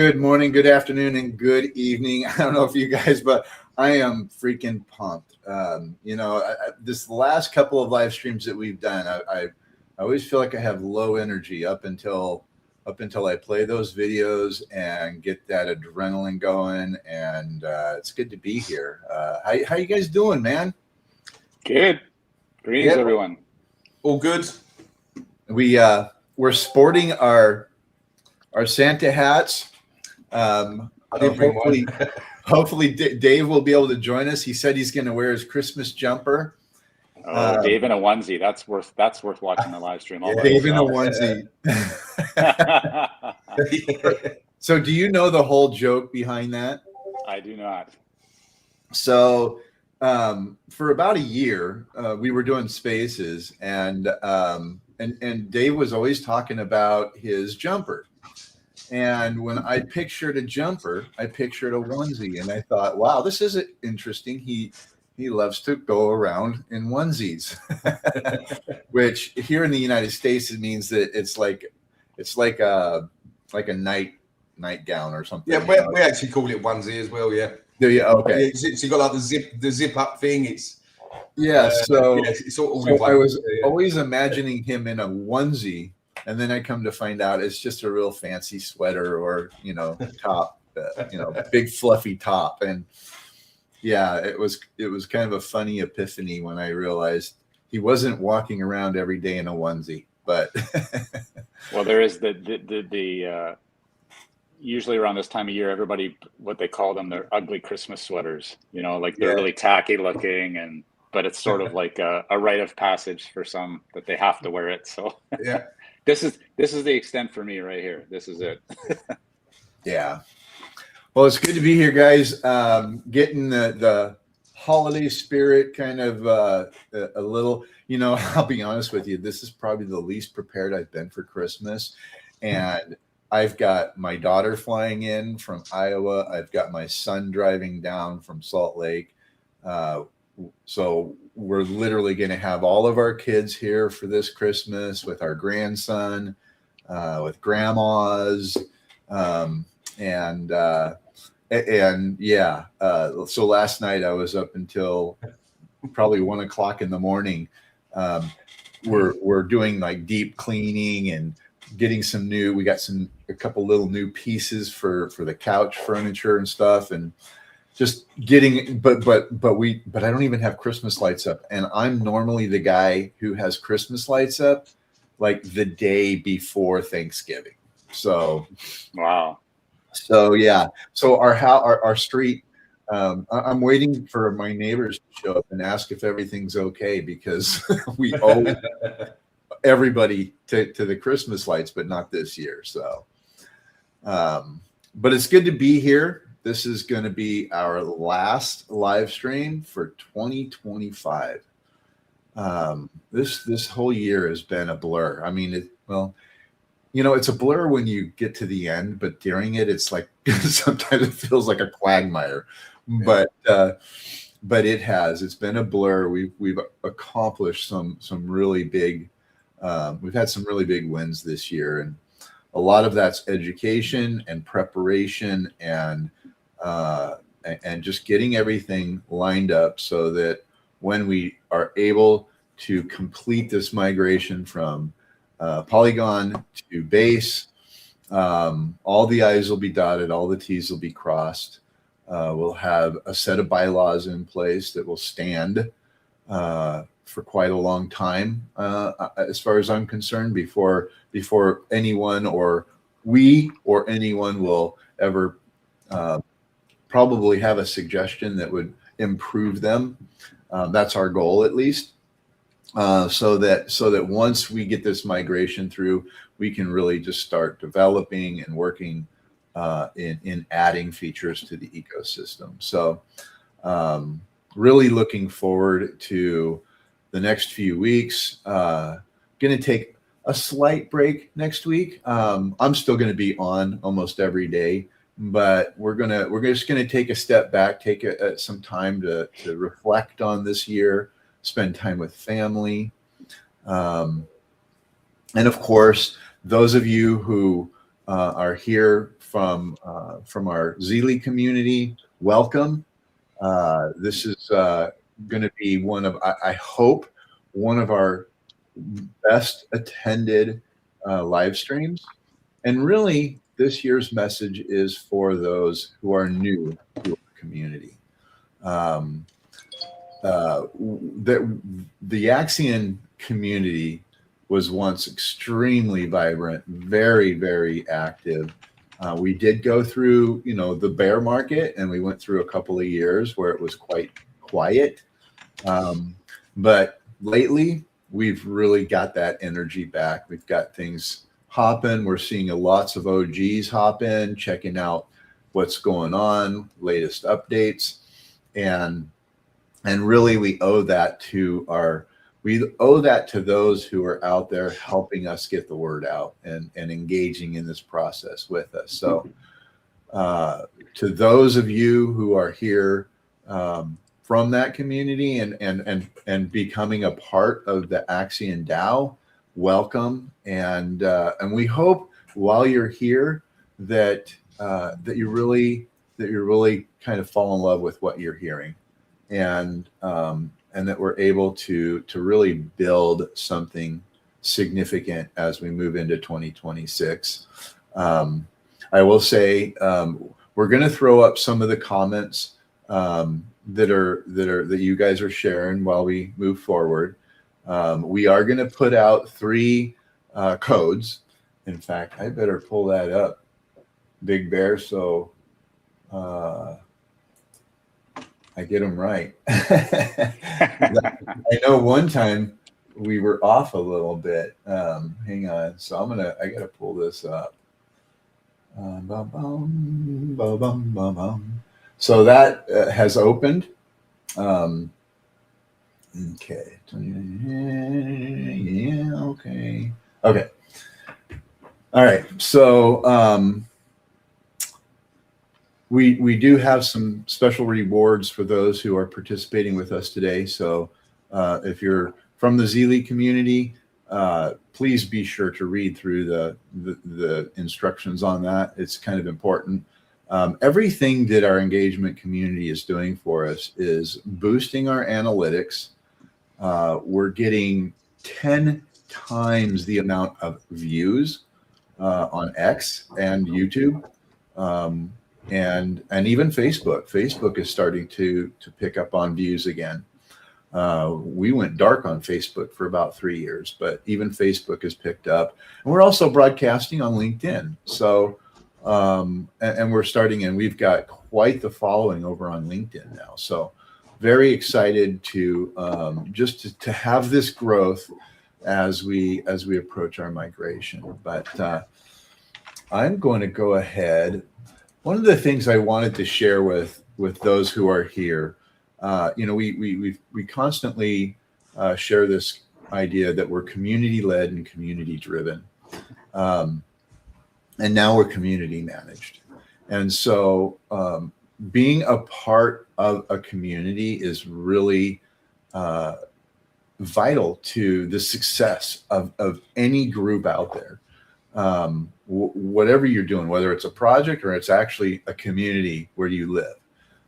Good morning, good afternoon, and good evening. I don't know if you guys, but I am freaking pumped. This last couple of live streams that we've done, I always feel like I have low energy up until I play those videos and get that adrenaline going. And it's good to be here. How you guys doing, man? Good. Greetings, everyone. All good. We're sporting our Santa hats. Hopefully Dave will be able to join us. He said he's going to wear his Christmas jumper. Oh, Dave in a onesie. That's worth watching the live stream. Dave in a onesie. So do you know the whole joke behind that? I do not. So for about a year, we were doing spaces, and Dave was always talking about his jumper. And when I pictured a jumper, I pictured a onesie, and I thought, wow, this is interesting. He loves to go around in onesies, which here in the United States, it means that it's like a nightgown or something. Yeah, we actually call it onesie as well. Yeah. Do you? Okay. Yeah, so you got like the zip up thing. It's it's all so I was always imagining him in a onesie. And then I come to find out it's just a real fancy sweater or, top, big fluffy top. And yeah, it was kind of a funny epiphany when I realized he wasn't walking around every day in a onesie. But well, there is the usually around this time of year, everybody, what they call them, they're ugly Christmas sweaters, like they're really tacky looking, but it's sort of like a rite of passage for some that they have to wear it. So yeah. This is the extent for me right here. This is it. Yeah. Well, it's good to be here, guys. Getting the holiday spirit kind of a little, I'll be honest with you. This is probably the least prepared I've been for Christmas. And I've got my daughter flying in from Iowa. I've got my son driving down from Salt Lake. So we're literally going to have all of our kids here for this Christmas with our grandson, with grandmas, so last night I was up until probably 1 o'clock in the morning. We're doing like deep cleaning and getting we got a couple little new pieces for the couch furniture and stuff, and just getting, but I don't even have Christmas lights up. And I'm normally the guy who has Christmas lights up like the day before Thanksgiving. So, wow. So yeah. So our street, I'm waiting for my neighbors to show up and ask if everything's okay, because we owe everybody to the Christmas lights, but not this year. So, but it's good to be here. This is going to be our last live stream for 2025. This whole year has been a blur. I mean, it's a blur when you get to the end, but during it, it's like sometimes it feels like a quagmire. Yeah. But it's been a blur. We've accomplished some really big. We've had some really big wins this year, and a lot of that's education and preparation and just getting everything lined up so that when we are able to complete this migration from Polygon to Base, all the I's will be dotted, all the T's will be crossed. We'll have a set of bylaws in place that will stand for quite a long time, as far as I'm concerned, before anyone or anyone will ever probably have a suggestion that would improve them. That's our goal, at least. So that once we get this migration through, we can really just start developing and working in adding features to the ecosystem. So really looking forward to the next few weeks. Going to take a slight break next week. I'm still going to be on almost every day, but we're just gonna take a step back, take some time to reflect on this year, spend time with family, and of course, those of you who are here from our Zealy community, welcome. This is going to be I hope, one of our best attended live streams. And really, this year's message is for those who are new to our community. The Axion community was once extremely vibrant, very, very active. We did go through, the bear market, and we went through a couple of years where it was quite quiet. But lately, we've really got that energy back. We've got things hopping. We're seeing lots of OGs hop in, checking out what's going on, latest updates, and really we owe that to those who are out there helping us get the word out and engaging in this process with us. So to those of you who are here from that community and becoming a part of the Axion DAO, welcome. And we hope while you're here that you really kind of fall in love with what you're hearing. And that we're able to really build something significant as we move into 2026. I will say we're going to throw up some of the comments that you guys are sharing while we move forward. We are going to put out 3 codes. In fact, I better pull that up, Big Bear, so I get them right. I know one time we were off a little bit. Hang on. So I got to pull this up. So that has opened. Okay. Yeah. Okay. Okay. All right. So, we do have some special rewards for those who are participating with us today. So if you're from the Zealy community, please be sure to read through the instructions on that. It's kind of important. Everything that our engagement community is doing for us is boosting our analytics. We're getting 10 times the amount of views on X and YouTube. And even Facebook. Facebook is starting to pick up on views again. We went dark on Facebook for about 3 years, but even Facebook has picked up. And we're also broadcasting on LinkedIn. So, and we're starting, and we've got quite the following over on LinkedIn now. So very excited to just to have this growth as we approach our migration. But I'm going to go ahead. One of the things I wanted to share with those who are here, we constantly share this idea that we're community-led and community-driven, and now we're community managed. And so being a part of a community is really vital to the success of any group out there. Whatever you're doing, whether it's a project or it's actually a community where you live,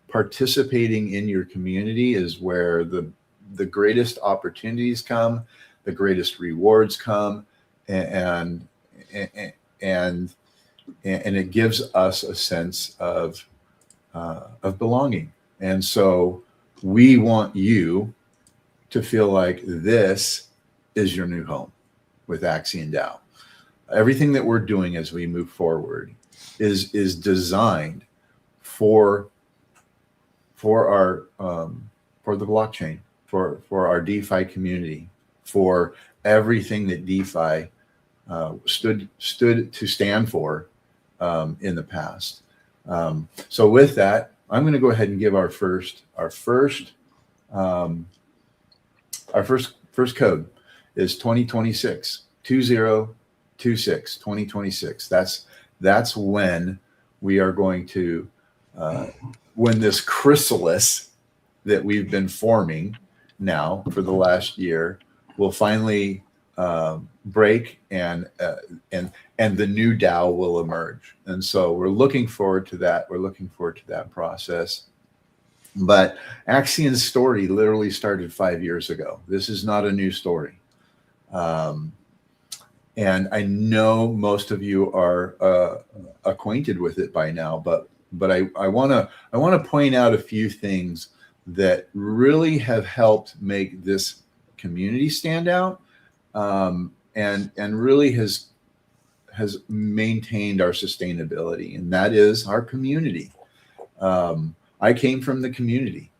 participating in your community is where the greatest opportunities come, the greatest rewards come, and it gives us a sense of belonging. And so we want you to feel like this is your new home with Axion DAO. Everything that we're doing as we move forward is designed for our for the blockchain, for our DeFi community, for everything that DeFi stood to stand for in the past. So with that, I'm going to go ahead and give our first code is 2026 2026. That's when we are going to when this chrysalis that we've been forming now for the last year will finally break, and the new DAO will emerge. And so we're looking forward to that. We're looking forward to that process. But Axion's story literally started 5 years ago. This is not a new story. And I know most of you are acquainted with it by now, but I want to point out a few things that really have helped make this community stand out, and really has maintained our sustainability, and that is our community. I came from the community.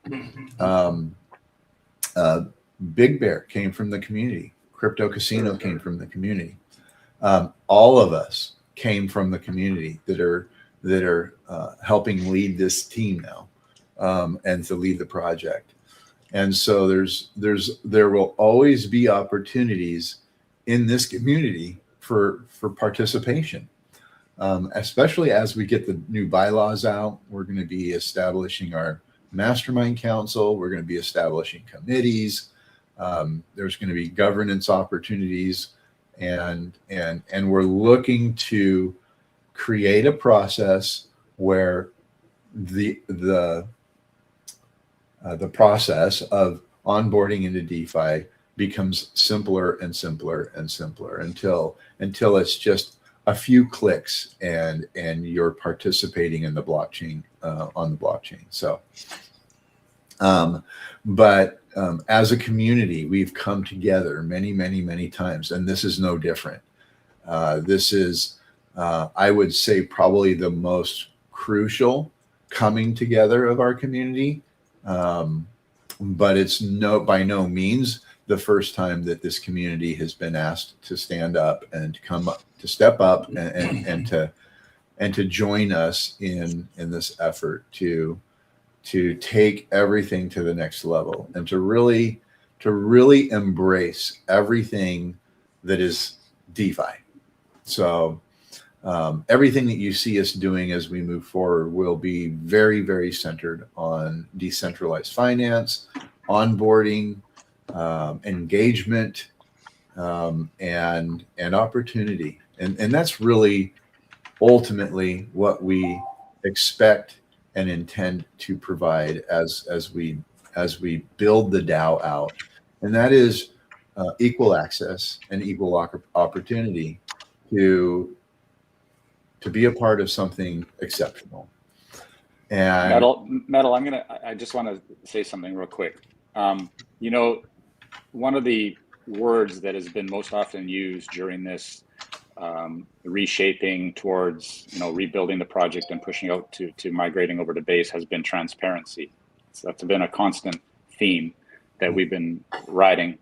Big Bear came from the community. Crypto Casino came from the community. All of us came from the community that are helping lead this team now, and to lead the project. And so there will always be opportunities in this community for participation, especially as we get the new bylaws out. We're going to be establishing our mastermind council. We're going to be establishing committees. There's going to be governance opportunities, and we're looking to create a process where the process of onboarding into DeFi becomes simpler and simpler and simpler until it's just a few clicks and you're participating in the blockchain, on the blockchain. So, as a community, we've come together many times, and this is no different. This is, I would say, probably the most crucial coming together of our community. But it's by no means the first time that this community has been asked to stand up and to come up, to step up and to join us in this effort to take everything to the next level, and to really embrace everything that is DeFi. So everything that you see us doing as we move forward will be very centered on decentralized finance, onboarding, engagement, and opportunity. And that's really ultimately what we expect and intend to provide as we build the DAO out. And that is equal access and equal opportunity to be a part of something exceptional. And Metal, I just want to say something real quick. One of the words that has been most often used during this reshaping towards, rebuilding the project and pushing out to migrating over to base has been transparency. So that's been a constant theme that we've been riding.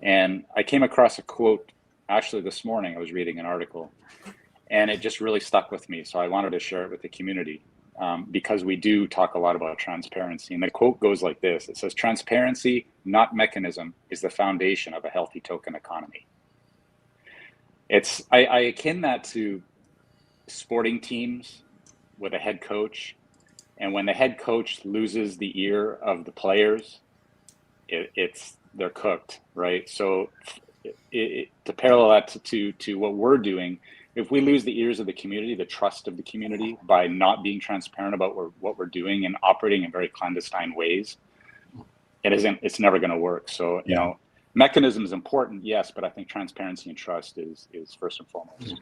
And I came across a quote actually this morning. I was reading an article, and it just really stuck with me. So I wanted to share it with the community, because we do talk a lot about transparency. And the quote goes like this. It says, "Transparency, not mechanism, is the foundation of a healthy token economy." I akin that to sporting teams with a head coach. And when the head coach loses the ear of the players, they're cooked, right? So to parallel that to what we're doing, if we lose the ears of the community, the trust of the community, by not being transparent about what we're doing and operating in very clandestine ways, it's never going to work. So, mechanism is important, yes, but I think transparency and trust is first and foremost.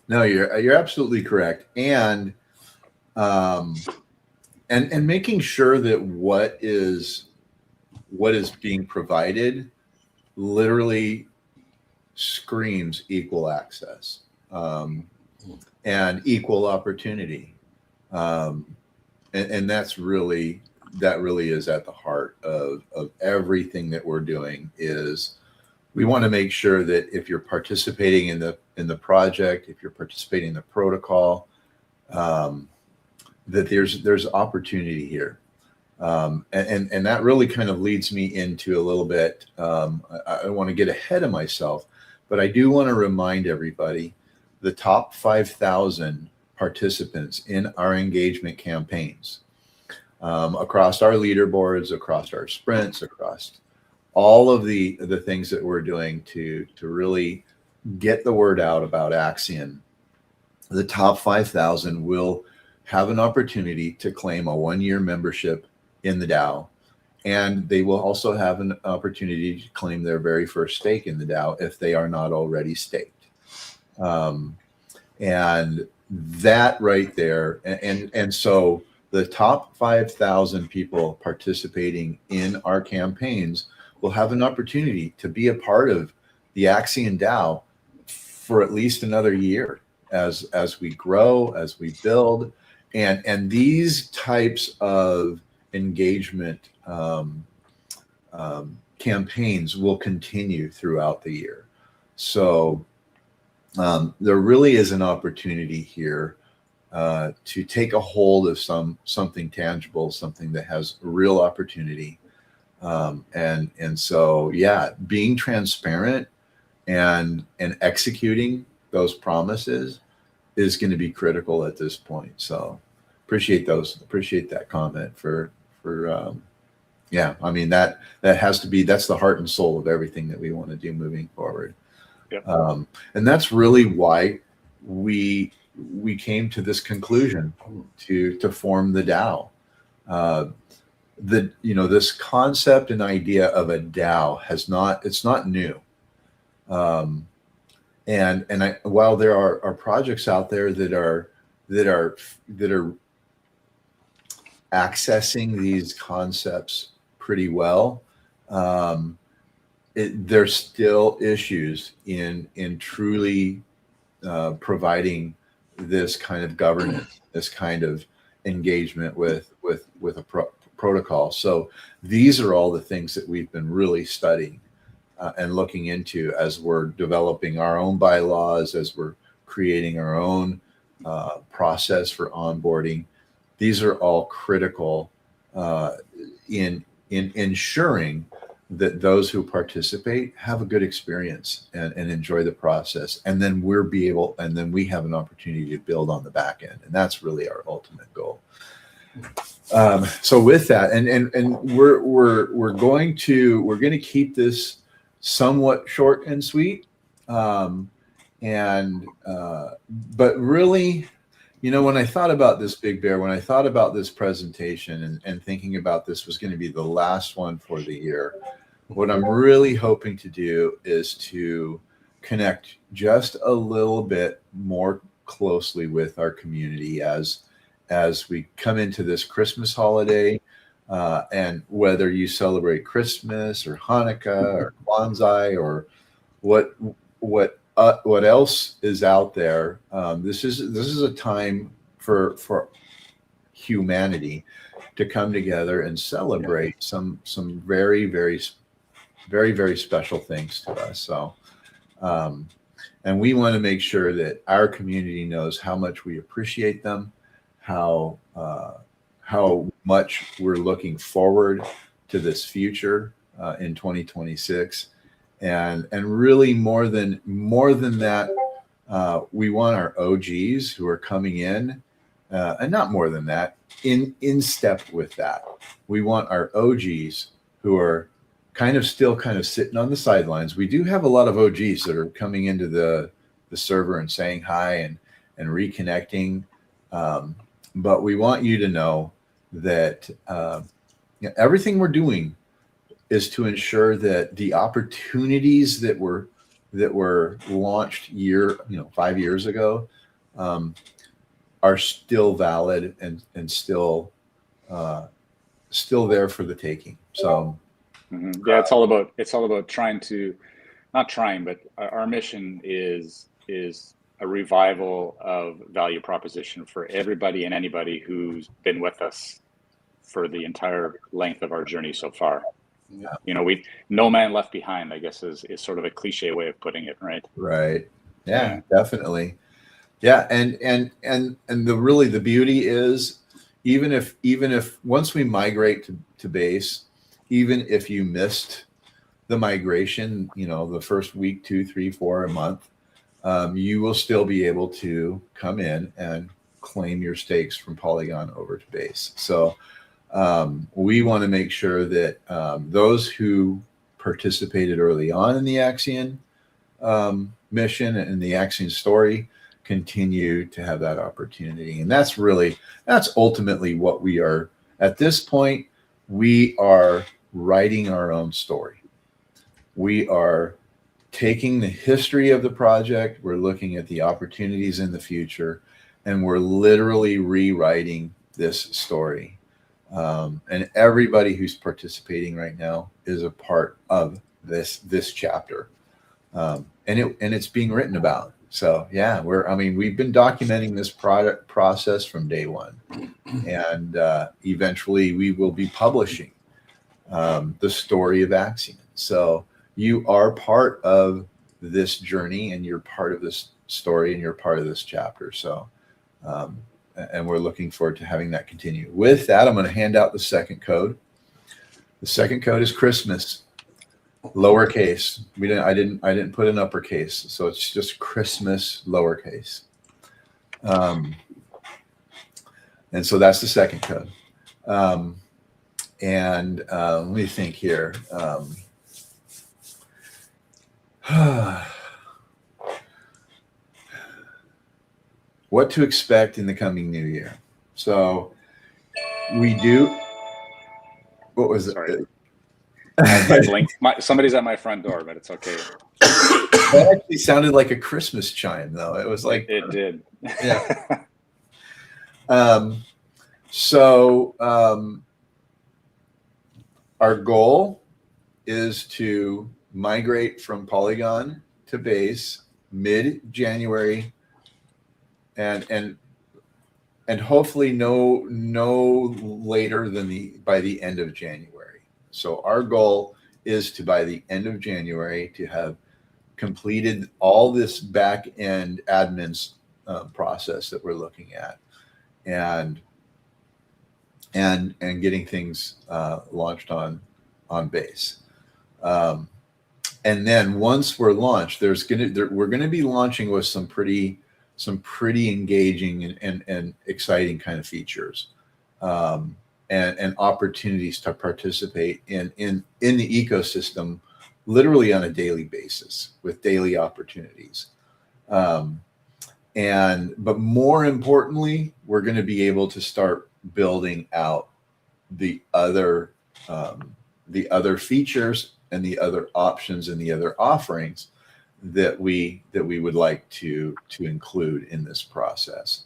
No, you're absolutely correct. And making sure that what is being provided literally screams equal access, and equal opportunity. And that really is at the heart of everything that we're doing. Is we want to make sure that if you're participating in the project, if you're participating in the protocol, that there's opportunity here. And that really kind of leads me into a little bit, I don't want to get ahead of myself, but I do want to remind everybody the top 5,000 participants in our engagement campaigns, across our leaderboards, across our sprints, across all of the things that we're doing to really get the word out about Axion, the top 5,000 will have an opportunity to claim a 1-year membership in the DAO. And they will also have an opportunity to claim their very first stake in the DAO if they are not already staked. And that right there, and so the top 5,000 people participating in our campaigns will have an opportunity to be a part of the Axion DAO for at least another year as we grow, as we build, and these types of engagement campaigns will continue throughout the year. So there really is an opportunity here to take a hold of something tangible, something that has real opportunity. And so, yeah, being transparent and executing those promises is going to be critical at this point. So appreciate that comment yeah, I mean, that has to be, that's the heart and soul of everything that we want to do moving forward. Yep. And that's really why we came to this conclusion to form the DAO. This concept and idea of a DAO it's not new. And while there are projects out there that are accessing these concepts pretty well, there's still issues in truly providing this kind of governance, this kind of engagement with a protocol. So these are all the things that we've been really studying and looking into as we're developing our own bylaws, as we're creating our own process for onboarding. These are all critical in ensuring that those who participate have a good experience and enjoy the process. And then we have an opportunity to build on the back end. And that's really our ultimate goal. So with that, and we're going to keep this somewhat short and sweet. But really, when I thought about this, Big Bear, when I thought about this presentation and thinking about this was going to be the last one for the year, what I'm really hoping to do is to connect just a little bit more closely with our community as we come into this Christmas holiday, and whether you celebrate Christmas or Hanukkah or Kwanzaa or what else is out there. This is a time for humanity to come together and celebrate some very, very, very, very special things to us. So, and we want to make sure that our community knows how much we appreciate them, how much we're looking forward to this future in 2026. And really more than that, we want our OGs who are coming in, and not more than that, in step with that. We want our OGs who are still sitting on the sidelines. We do have a lot of OGs that are coming into the server and saying hi and reconnecting. But we want you to know that everything we're doing is to ensure that the opportunities that were launched 5 years ago are still valid and still there for the taking. So yeah, it's all about trying to, not trying, but our mission is a revival of value proposition for everybody and anybody who's been with us for the entire length of our journey so far. Yeah. No man left behind, I guess is sort of a cliche way of putting it, right? Right. Yeah. Definitely. Yeah. And the beauty is, even if once we migrate to base, even if you missed the migration, the first week, 2, 3, 4 a month, you will still be able to come in and claim your stakes from Polygon over to base. So we want to make sure that those who participated early on in the Axion mission and the Axion story continue to have that opportunity. And that's ultimately what we are at this point. We are writing our own story. We are taking the history of the project. We're looking at the opportunities in the future, and we're literally rewriting this story. And everybody who's participating right now is a part of this chapter, and it's being written about. So yeah, we've been documenting this product process from day one, and eventually we will be publishing the story of Axion. So you are part of this journey, and you're part of this story, and you're part of this chapter. So. And we're looking forward to having that continue. With that, I'm going to hand out the second code. The second code is Christmas, lowercase. I didn't put an uppercase, so it's just Christmas, lowercase. And so that's the second code. Let me think here. What to expect in the coming new year. So we do. What was Sorry. it? Somebody's at my front door, but it's okay. That actually sounded like a Christmas chime, though. It was like it did. Yeah. Our goal is to migrate from Polygon to Base mid-January. And hopefully no later than by the end of January. So our goal is to, by the end of January, to have completed all this back end admins process that we're looking at, and getting things launched on Base. And then once we're launched, we're gonna be launching with some pretty engaging and exciting kind of features, and opportunities to participate in the ecosystem, literally on a daily basis, with daily opportunities. But more importantly, we're going to be able to start building out the other features and the other options and the other offerings that we would like to include in this process.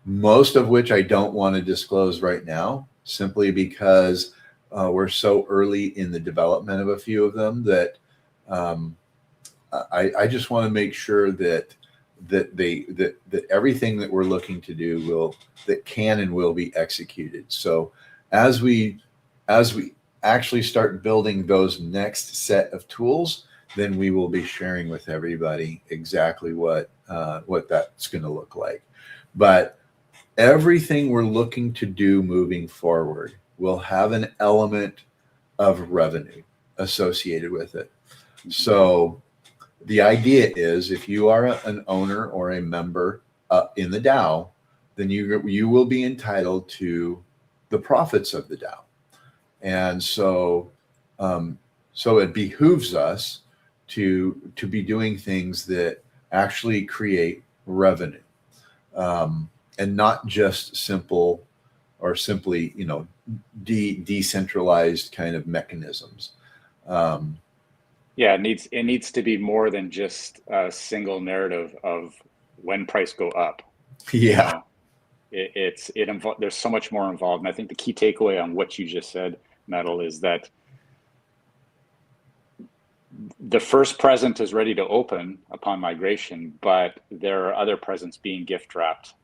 Most of which I don't want to disclose right now, simply because we're so early in the development of a few of them that I just want to make sure that everything that we're looking to do can and will be executed. So as we actually start building those next set of tools, then we will be sharing with everybody exactly what that's going to look like. But everything we're looking to do moving forward will have an element of revenue associated with it. So the idea is, if you are an owner or a member in the DAO, then you will be entitled to the profits of the DAO. And so it behooves us to be doing things that actually create revenue, and not just simply, decentralized kind of mechanisms. Yeah, it needs to be more than just a single narrative of when price go up. Yeah, there's so much more involved, and I think the key takeaway on what you just said, Metal, is that the first present is ready to open upon migration, but there are other presents being gift wrapped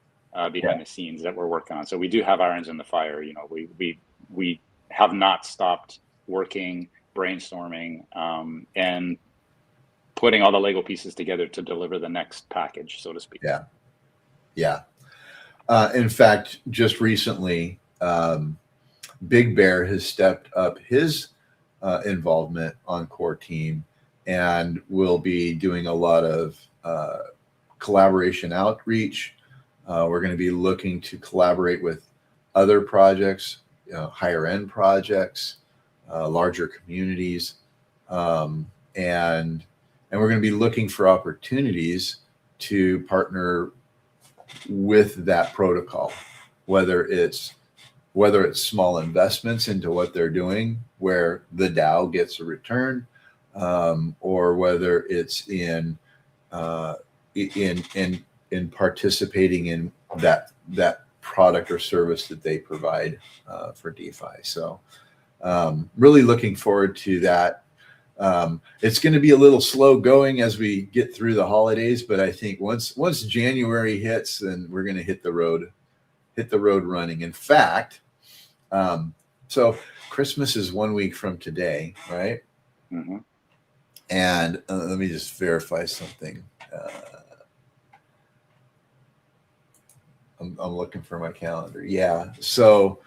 behind the scenes that we're working on. So we do have irons in the fire. We have not stopped working, brainstorming, and putting all the Lego pieces together to deliver the next package, so to speak. Yeah. In fact, just recently, Big Bear has stepped up his involvement on Core Team, and will be doing a lot of collaboration outreach. We're going to be looking to collaborate with other projects, higher end projects, larger communities, and we're going to be looking for opportunities to partner with that protocol, whether it's small investments into what they're doing where the DAO gets a return, or whether it's in participating in that product or service that they provide for DeFi. So really looking forward to that. It's going to be a little slow going as we get through the holidays, but I think once January hits, then we're going to hit the road running. In fact, so Christmas is 1 week from today, right? Mm-hmm. And let me just verify something. I'm looking for my calendar. Yeah. So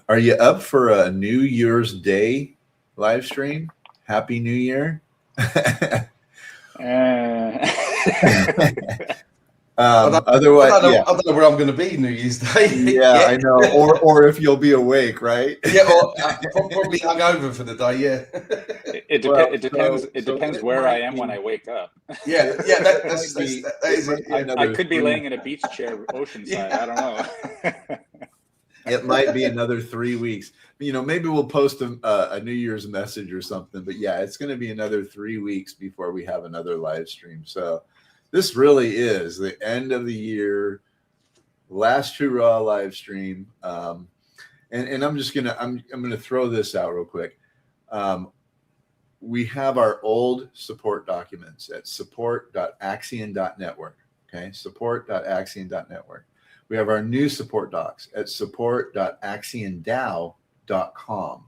are you up for a New Year's Day live stream? Happy New Year. Otherwise, I don't know where I'm going to be New Year's Day. Yeah, I know. Or if you'll be awake, right? Yeah, or probably hungover for the day. Yeah. It depends where I am when I wake up. Yeah. That is it. Yeah. I could be laying in a beach chair, oceanside. Yeah. I don't know. It might be another 3 weeks. Maybe we'll post a New Year's message or something. But yeah, it's going to be another 3 weeks before we have another live stream. So this really is the end of the year, last hurrah live stream. And I'm just gonna throw this out real quick. We have our old support documents at support.axion.network. Okay, support.axion.network. We have our new support docs at support.axiondao.com.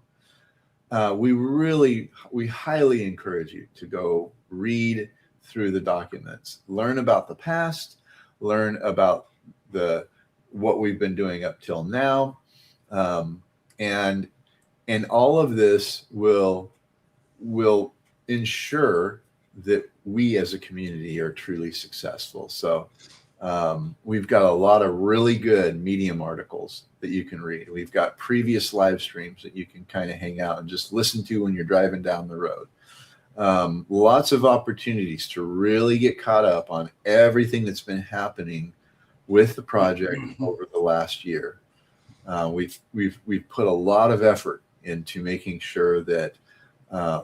We highly encourage you to go read through the documents, learn about the past, learn about what we've been doing up till now, and all of this will ensure that we as a community are truly successful. So we've got a lot of really good Medium articles that you can read. We've got previous live streams that you can kind of hang out and just listen to when you're driving down the road. Lots of opportunities to really get caught up on everything that's been happening with the project over the last year. We've put a lot of effort into making sure that,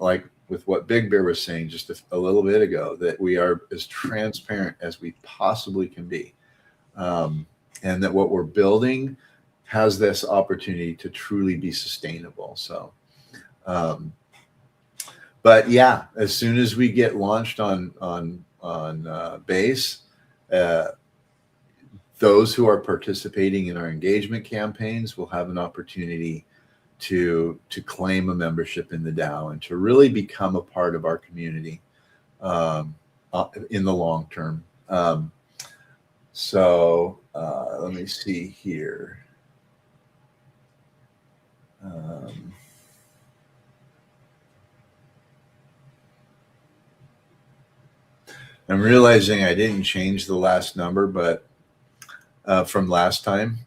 like with what Big Bear was saying just a little bit ago, that we are as transparent as we possibly can be, and that what we're building has this opportunity to truly be sustainable. So, but yeah, as soon as we get launched on Base, those who are participating in our engagement campaigns will have an opportunity to claim a membership in the DAO and to really become a part of our community in the long term. So let me see here. I'm realizing I didn't change the last number, but from last time.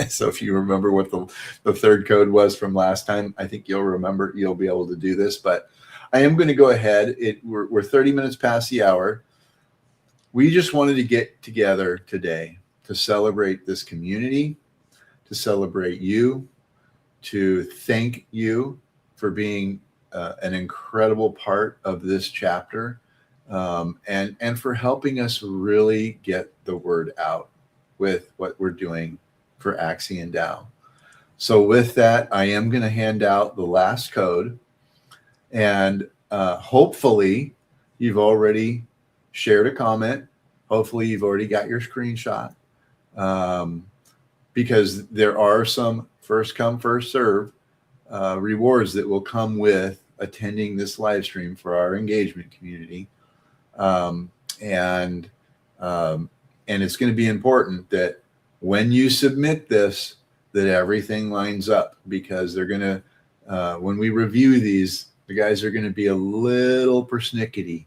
So if you remember what the third code was from last time, I think you'll be able to do this. But I am going to go ahead. We're 30 minutes past the hour. We just wanted to get together today to celebrate this community, to celebrate you, to thank you for being an incredible part of this chapter, and for helping us really get the word out with what we're doing for Axion DAO. So with that, I am going to hand out the last code, and hopefully you've already shared a comment. Hopefully you've already got your screenshot, because there are some first come, first serve rewards that will come with attending this live stream for our engagement community. And it's going to be important that when you submit this, that everything lines up, because they're going to, when we review these, the guys are going to be a little persnickety.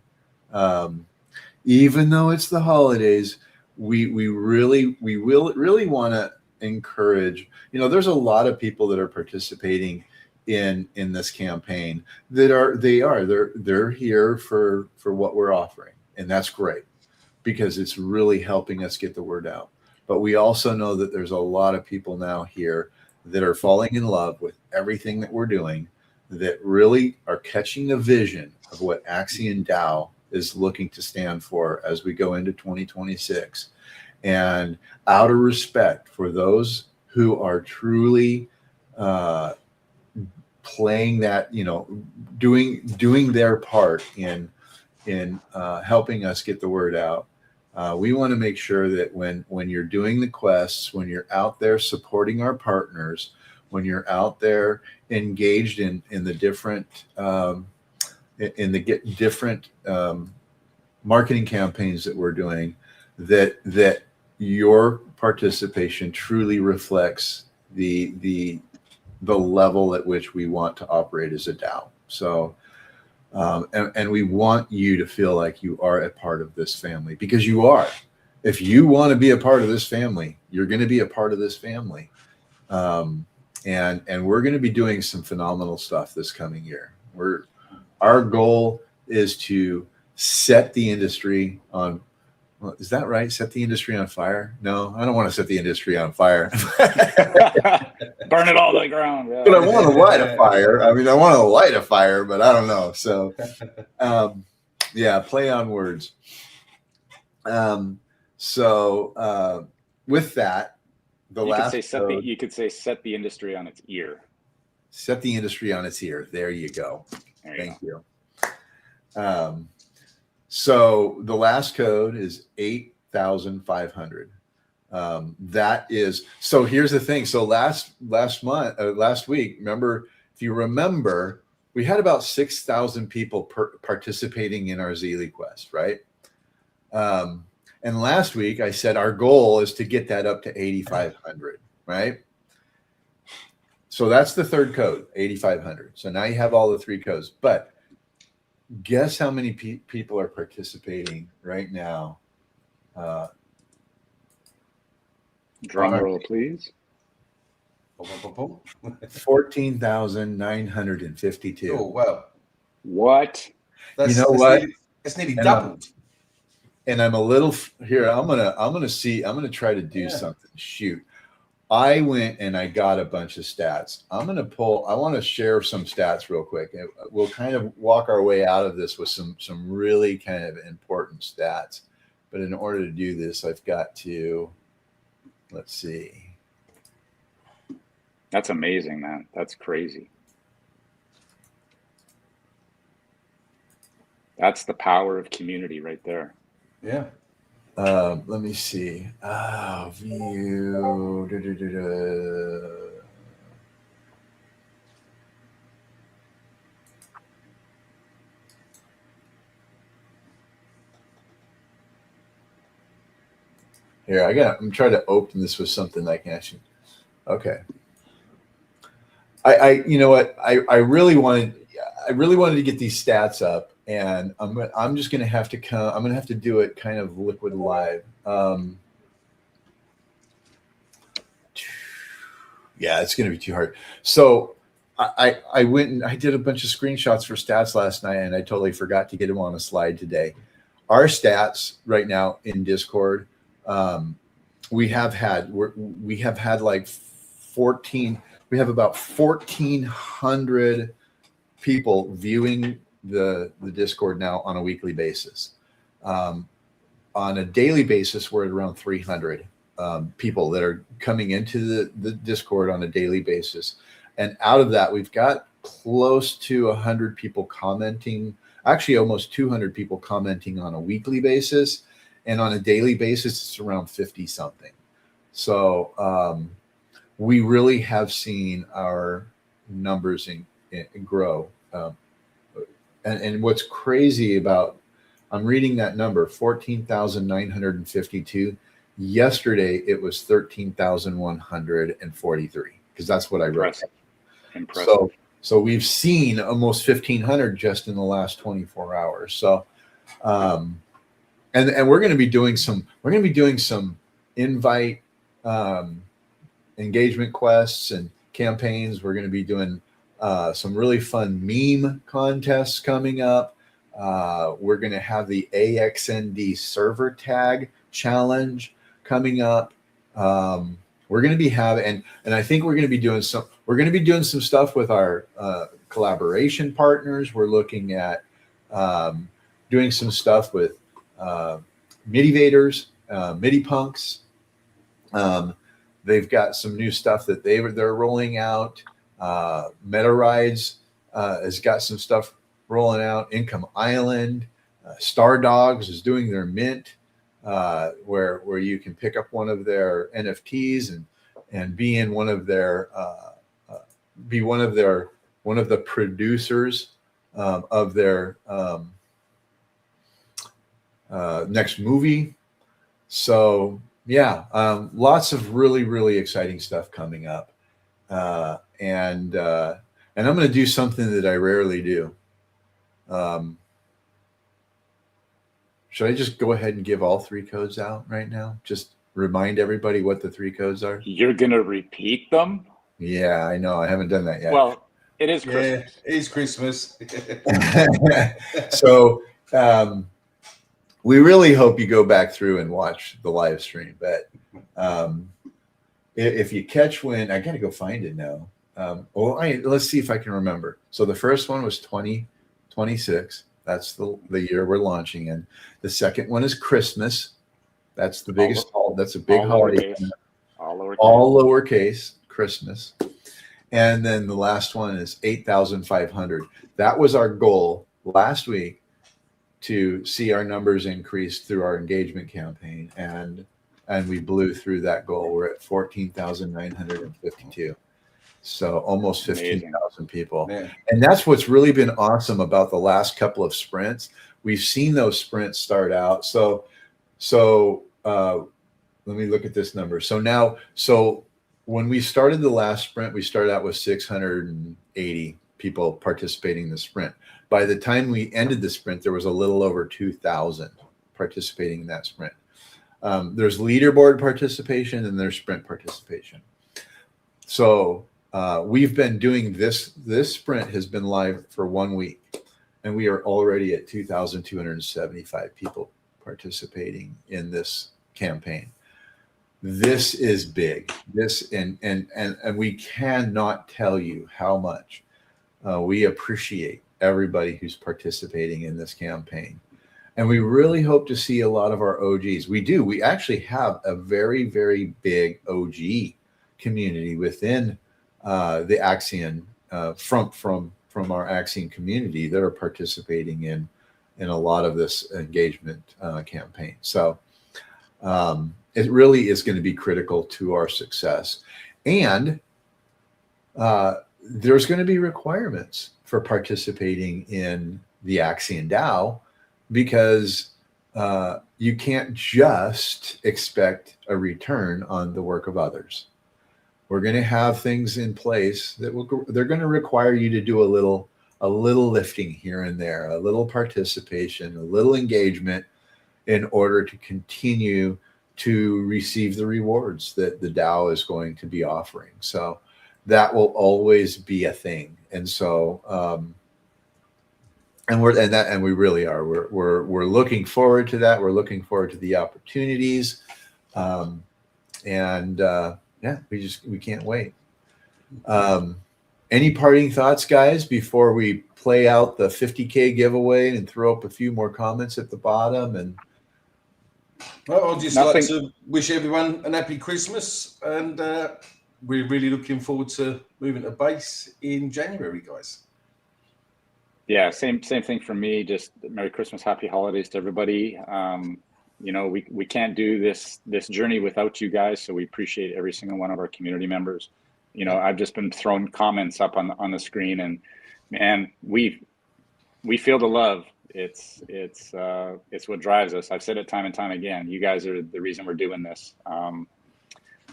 Even though it's the holidays, we really want to encourage, there's a lot of people that are participating in this campaign they're here for what we're offering, and that's great because it's really helping us get the word out. But we also know that there's a lot of people now here that are falling in love with everything that we're doing, that really are catching the vision of what Axion DAO is looking to stand for as we go into 2026. And out of respect for those who are truly playing that, doing their part in helping us get the word out, we want to make sure that when you're doing the quests, when you're out there supporting our partners, when you're out there engaged in the different different marketing campaigns that we're doing, that your participation truly reflects the level at which we want to operate as a DAO. So, and we want you to feel like you are a part of this family, because you are. If you want to be a part of this family, you're going to be a part of this family. And we're going to be doing some phenomenal stuff this coming year. Our goal is to set the industry on. Well, is that right? Set the industry on fire? No, I don't want to set the industry on fire. Burn it all to the ground. Yeah. But I want to light a fire. I mean, I want to light a fire, but I don't know. So, yeah, play on words. With that, you could say set the industry on its ear. Set the industry on its ear. There you go. Thank you. So the last code is 8,500. That is, so here's the thing. So last week, if you remember, we had about 6,000 people participating in our Zealy Quest, right? And last week I said our goal is to get that up to 8,500, right? So that's the third code, 8,500. So now you have all the three codes, but guess how many people are participating right now? Drum roll, please. 14,952. Oh, wow. What? You know what? It's nearly doubled. And I'm a little here. I'm gonna try to do something. Shoot. I went and I got a bunch of stats. I want to share some stats real quick. We'll kind of walk our way out of this with some really kind of important stats. But in order to do this, I've got to, let's see. That's amazing, man. That's crazy. That's the power of community right there. Yeah. Let me see. View. Here, I'm trying to open this with something I can actually. Okay. You know what? I really wanted to get these stats up, and I'm just going to have to I'm going to have to do it kind of liquid live. Yeah, it's going to be too hard. So I went and I did a bunch of screenshots for stats last night, and I totally forgot to get them on a slide today. Our stats right now in Discord, we have had like 14. We have about 1,400 people viewing the Discord now on a weekly basis. On a daily basis, we're at around 300 people that are coming into the Discord on a daily basis. And out of that, we've got close to 100 people commenting, actually almost 200 people commenting on a weekly basis. And on a daily basis, it's around 50 something. So we really have seen our numbers grow. And what's crazy about, I'm reading that number, 14,952. Yesterday, it was 13,143, because that's what I wrote. Impressive. So we've seen almost 1,500 just in the last 24 hours. So, and we're going to be doing some invite engagement quests and campaigns. We're going to be doing some really fun meme contests coming up. We're going to have the AXND server tag challenge coming up. We're going to be having, and I think we're going to be doing some stuff with our collaboration partners. We're looking at doing some stuff with Midivaders, MIDI punks. They've got some new stuff that they're rolling out. Meta Rides has got some stuff rolling out. Income Island, Star Dogs is doing their mint, where you can pick up one of their NFTs and be in one of their one of the producers of their next movie. So yeah, lots of really, really exciting stuff coming up. And I'm going to do something that I rarely do. Should I just go ahead and give all 3 codes out right now? Just remind everybody what the 3 codes are. You're going to repeat them? Yeah, I know. I haven't done that yet. Well, it is Christmas. Yeah, it is Christmas. So we really hope you go back through and watch the live stream. But if you catch when, I got to go find it now. Let's see if I can remember. So the first one was 2026. That's the year we're launching in. The second one is Christmas. That's the biggest. That's a big holiday. All lowercase, Christmas. And then the last one is 8,500. That was our goal last week, to see our numbers increase through our engagement campaign. And we blew through that goal. We're at 14,952. So almost 15,000 people. Man. And that's what's really been awesome about the last couple of sprints. We've seen those sprints start out. So let me look at this number. So when we started the last sprint, we started out with 680 people participating in the sprint. By the time we ended the sprint, there was a little over 2,000 participating in that sprint. There's leaderboard participation and there's sprint participation. So we've been doing this sprint has been live for 1 week, and we are already at 2,275 people participating in this campaign. This is big. And we cannot tell you how much we appreciate everybody who's participating in this campaign. And we really hope to see a lot of our OGs. We do. We actually have a very, very big OG community within the Axion, from our Axion community that are participating in a lot of this engagement campaign. So it really is going to be critical to our success. And there's going to be requirements for participating in the Axion DAO, because you can't just expect a return on the work of others. We're going to have things in place that they're going to require you to do a little lifting here and there, a little participation, a little engagement, in order to continue to receive the rewards that the DAO is going to be offering. So that will always be a thing. And so and we really are. We're looking forward to that. We're looking forward to the opportunities, yeah, we can't wait. Any parting thoughts, guys, before we play out the 50K giveaway and throw up a few more comments at the bottom? And well, I'd just like to wish everyone an happy Christmas, and we're really looking forward to moving to base in January, guys. Yeah, same thing for me. Just Merry Christmas, Happy Holidays to everybody. You know, we can't do this journey without you guys, so we appreciate every single one of our community members. You know, I've just been throwing comments up on the screen, and man, we feel the love. It's what drives us. I've said it time and time again. You guys are the reason we're doing this.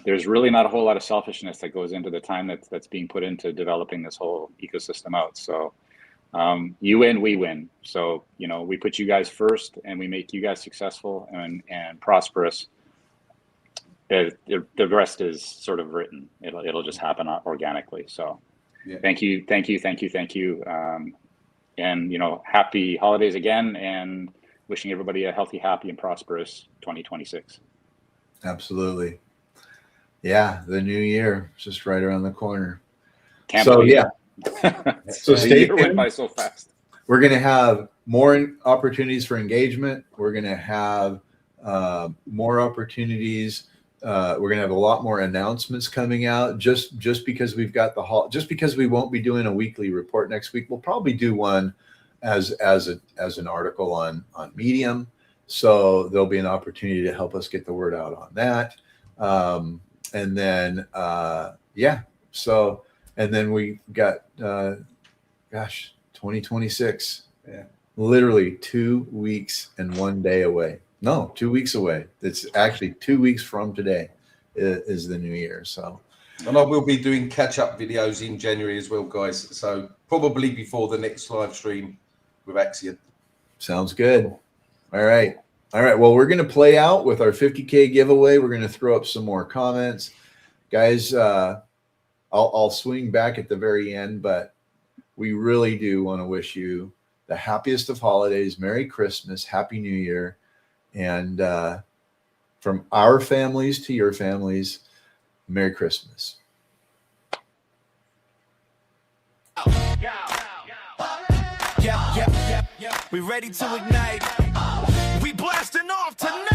There's really not a whole lot of selfishness that goes into the time that's being put into developing this whole ecosystem out. So you win, we win. So, you know, we put you guys first, and we make you guys successful and prosperous. The rest is sort of written. It'll just happen organically. So Yeah. Thank you. And, you know, happy holidays again, and wishing everybody a healthy, happy, and prosperous 2026. Absolutely. Yeah, the new year is just right around the corner. Can't So, believe yeah. it. So the stay year went tuned. by so fast. We're going to have more opportunities for engagement. We're going to have more opportunities. We're going to have a lot more announcements coming out. Just because we've got just because we won't be doing a weekly report next week, we'll probably do one as an article on Medium. So there'll be an opportunity to help us get the word out on that. And then and then we got 2026. Yeah. Literally 2 weeks and 1 day away. No, 2 weeks away. It's actually 2 weeks from today is the new year. So, and I will be doing catch-up videos in January as well, guys. So probably before the next live stream with Axion. Sounds good. All right. Well, we're going to play out with our 50K giveaway. We're going to throw up some more comments. Guys, I'll swing back at the very end, but we really do want to wish you the happiest of holidays, Merry Christmas, Happy New Year, and from our families to your families, Merry Christmas. We ready to ignite. We blasting off tonight.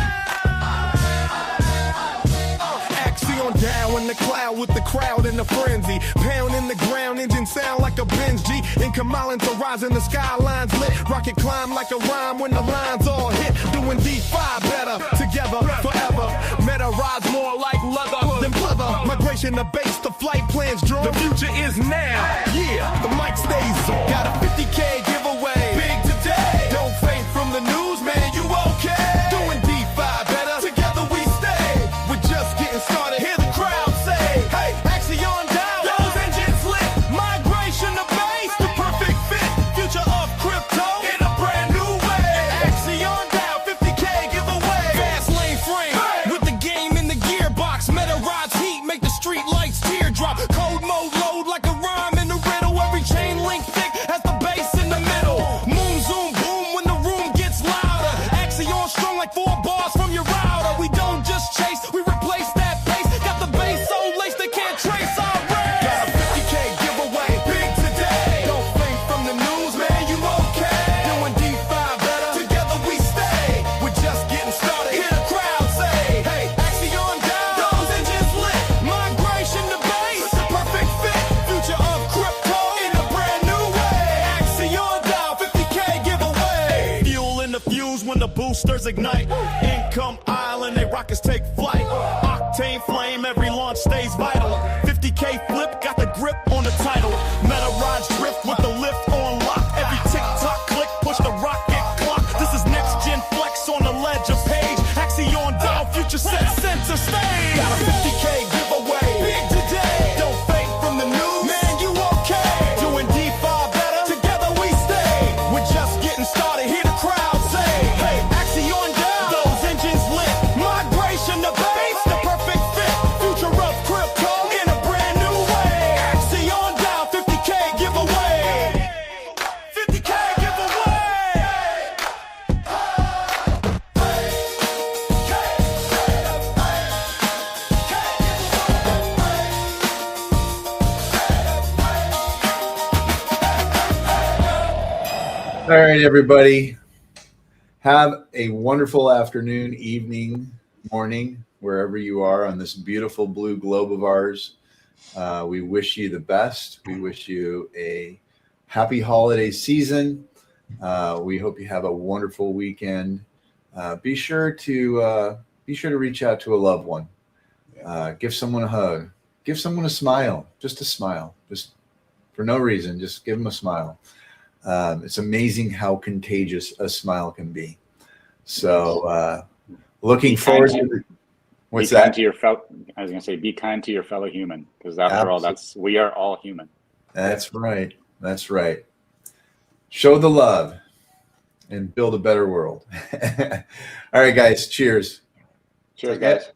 Axion DAO in the cloud with the crowd in the frenzy. Pound in the ground, engine sound like a Benz G. Incomalin to rise in the skylines lit. Rocket climb like a rhyme when the lines all hit. Doing D5 better, together forever. Meta rides more like leather than pleather. Migration to base, the flight plans drawn. The future is now. Yeah, the mic stays on. Got a 50K giveaway. Big today. Don't faint from the news, man. You okay? Doing D5 better. Together we stay. We're just getting started. Hear the crowd say, hey, Axion DAO. Those engines lit. Migration to base. The perfect fit. Future of crypto in a brand new way. Axion DAO 50K giveaway. Fast lane frame. With the game in the gearbox. Meta rods heat. Make the street lights teardrop. Code mode load like a rhyme in the riddle. Every chain link thick has the bass in the middle. Moon zoom boom when the room gets louder. Axion strong like 4 bars from your router. We don't just chase, we replace that pace. Got the bass so laced they can't trace our race. Got a 50K giveaway, big today. Don't faint from the news, man, you okay? Doing D5 better, together we stay. We're just getting started, hear the crowd say, hey, Axion DAO, those engines lit. Migration to base, perfect fit. Future of crypto in a brand new way. Axion DAO 50K giveaway. Fuel in the fuse when the boosters ignite. Income island, they rockets take flight. Octane flame, every launch stays vital. 50K flip, got the grip on the title. Meta rides drift with the lift on lock. Every tick-tock click, push the rocket clock. This is next gen flex on the ledger page. Axion DAO, future set center stage. Got a 50K giveaway, big today. Don't fake from the news, man, you okay? Doing D5 better, together we stay. We're just getting started, hear the crowd say, hey, Axion DAO, those engines lit. Migration to base, the perfect fit. Future of crypto in a brand new way. Axion DAO 50K giveaway. 50K giveaway. All right, everybody. Have a wonderful afternoon, evening, morning, wherever you are on this beautiful blue globe of ours. We wish you the best. We wish you a happy holiday season. We hope you have a wonderful weekend. Be sure to reach out to a loved one. Give someone a hug. Give someone a smile. Just a smile. Just for no reason. Just give them a smile. It's amazing how contagious a smile can be. So, looking forward to what's that? I was going to say, be kind to your fellow human, because after all, we are all human. That's right. That's right. Show the love and build a better world. All right, guys. Cheers. Cheers, guys.